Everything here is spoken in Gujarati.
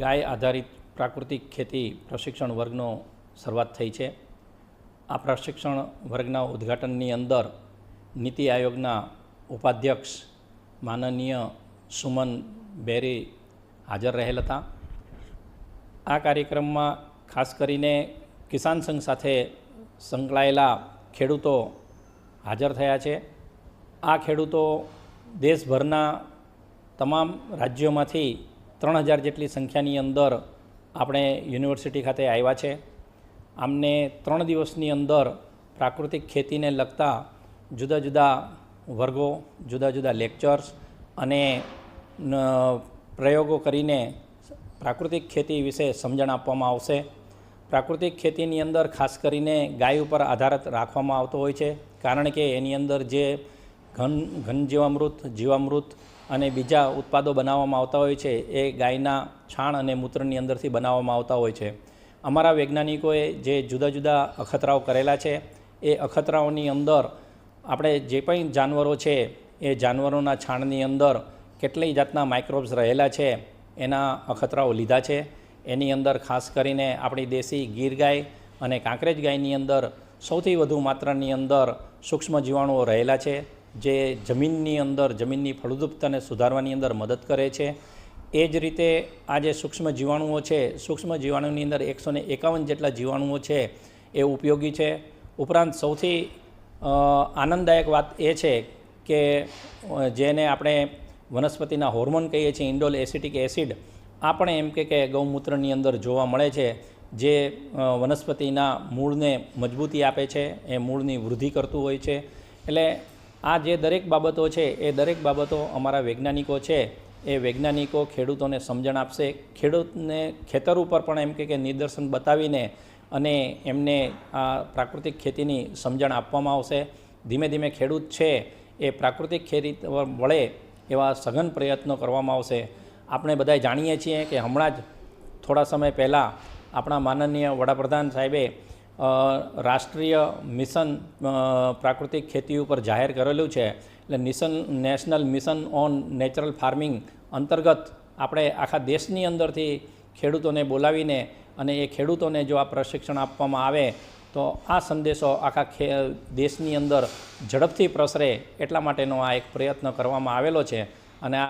ગાય આધારિત પ્રાકૃતિક ખેતી પ્રશિક્ષણ વર્ગનો શરૂઆત થઈ છે। આ પ્રશિક્ષણ વર્ગના ઉદ્ઘાટનની અંદર નીતિ આયોગના ઉપાધ્યક્ષ માનનીય સુમન બેરી હાજર રહેલ હતા। આ કાર્યક્રમમાં ખાસ કરીને કિસાન સંઘ સાથે સંકળાયેલા ખેડૂતો હાજર થયા છે। આ ખેડૂતો દેશભરના તમામ રાજ્યોમાંથી 3000 જેટલી સંખ્યાની અંદર આપણે યુનિવર્સિટી ખાતે આવ્યા છે। આમને 3 દિવસની અંદર પ્રાકૃતિક ખેતીને લગતા જુદા જુદા વર્ગો, જુદા જુદા લેક્ચર્સ અને પ્રયોગો કરીને પ્રાકૃતિક ખેતી વિશે સમજણ આપવામાં આવશે। પ્રાકૃતિક ખેતીની અંદર ખાસ કરીને ગાય ઉપર આધાર રાખવામાં આવતો હોય છે, કારણ કે એની અંદર જે ઘન જીવામૃત અને બીજા ઉત્પાદો બનાવવામાં આવતા હોય છે એ ગાયના છાણ અને મૂત્રની અંદરથી બનાવવામાં આવતા હોય છે। અમારા વૈજ્ઞાનિકોએ જે જુદા જુદા અખતરાઓ કરેલા છે એ અખતરાઓની અંદર આપણે જે પણ જાનવરો છે એ જાનવરોના છાણની અંદર કેટલી જાતના માઇક્રોબ્સ રહેલા છે એના અખતરાઓ લીધા છે। એની અંદર ખાસ કરીને આપણી દેશી ગીર ગાય અને કાંકરેજ ગાયની અંદર સૌથી વધુ માત્રાની અંદર સૂક્ષ્મ જીવાણુઓ રહેલા છે, જે જમીનની ફળદ્રુપતાને સુધારવાની અંદર મદદ કરે છે। એ જ રીતે આ જે સૂક્ષ્મ જીવાણુઓ છે, સૂક્ષ્મ જીવાણુની અંદર 151 જેટલા જીવાણુઓ છે એ ઉપયોગી છે। ઉપરાંત સૌથી આનંદદાયક વાત એ છે કે જેને આપણે વનસ્પતિના હોર્મોન કહીએ છીએ, ઇન્ડોલ એસિટિક એસિડ, આ પણ એમ કે ગૌમૂત્રની અંદર જોવા મળે છે, જે વનસ્પતિના મૂળને મજબૂતી આપે છે, એ મૂળની વૃદ્ધિ કરતું હોય છે। એટલે આ જે દરેક બાબતો છે એ દરેક બાબતો અમારા વૈજ્ઞાનિકો છે એ વૈજ્ઞાનિકો ખેડૂતોને સમજણ આપશે। ખેડૂતને ખેતર ઉપર પણ એમ કે નિદર્શન બતાવીને અને એમને આ પ્રાકૃતિક ખેતીની સમજણ આપવામાં આવશે। ધીમે ધીમે ખેડૂત છે એ પ્રાકૃતિક ખેતી વળે એવા સઘન પ્રયત્નો કરવામાં આવશે। આપણે બધા જાણીએ છીએ કે હમણાં જ થોડા સમય પહેલાં આપણા માનનીય વડાપ્રધાન સાહેબે રાષ્ટ્રીય મિશન પ્રાકૃતિક ખેતી ઉપર જાહેર કરેલું છે। એટલે national mission on natural farming અંતર્ગત આપણે આખા દેશની અંદરથી ખેડૂતોને બોલાવીને અને એ ખેડૂતોને જો આ પ્રશિક્ષણ આપવામાં આવે તો આ સંદેશો આખા દેશની અંદર ઝડપથી પ્રસરે, એટલા માટેનો આ એક પ્રયત્ન કરવામાં આવેલો છે। અને